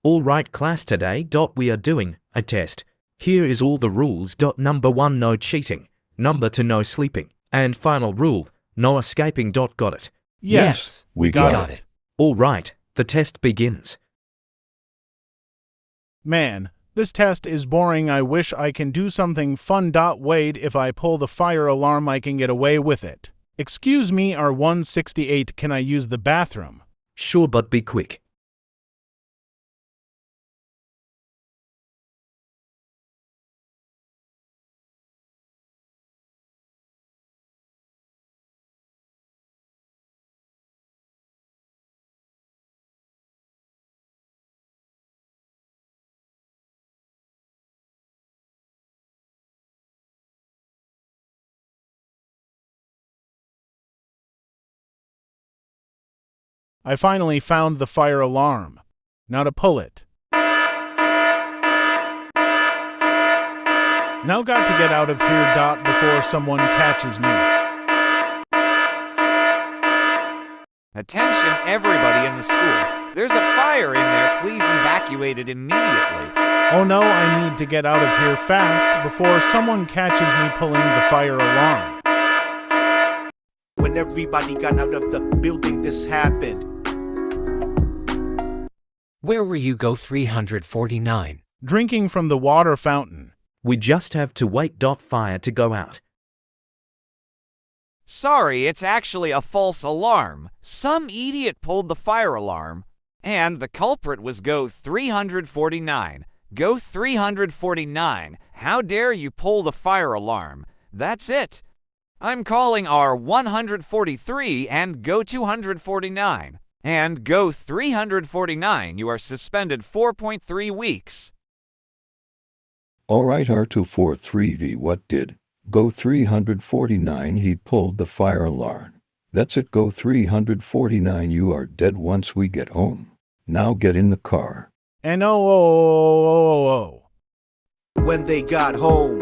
Alright class, today we are doing a test. Here is all the rules. Number 1, no cheating. Number 2, no sleeping. And final rule, no escaping. Got it? Yes, we got it. Alright, the test begins. Man, this test is boring. I wish I can do something fun. Wait, if I pull the fire alarm I can get away with it. Excuse me, R168, can I use the bathroom? Sure, but be quick. I finally found the fire alarm. Now to pull it. Now got to get out of here. Before someone catches me. Attention everybody in the school. There's a fire in there. Please evacuate it immediately. Oh no, I need to get out of here fast before someone catches me pulling the fire alarm. When everybody got out of the building, this happened. Where were you, Go 349? Drinking from the water fountain. We just have to wait. Fire to go out. Sorry, it's actually a false alarm. Some idiot pulled the fire alarm, and the culprit was Go 349. Go 349, how dare you pull the fire alarm? That's it. I'm calling R143 and Go 249. And Go 349, you are suspended 4.3 weeks. Alright, R243V, what did Go 349? He pulled the fire alarm. That's it, Go 349, you are dead once we get home. Now get in the car. And when they got home.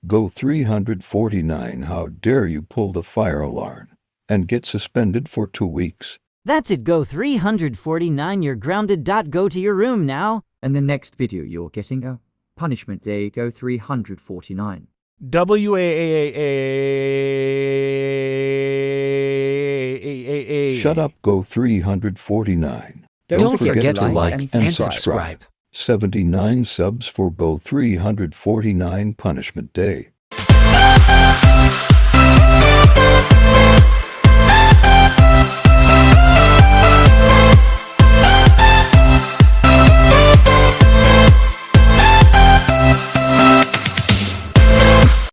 Go 349, how dare you pull the fire alarm and get suspended for 2 weeks. That's it, Go 349, you're grounded. Go to your room now. And the next video you're getting a punishment day, Go 349. Shut up, Go 349. Don't forget to like and subscribe. 79 subs for Go 349 punishment day.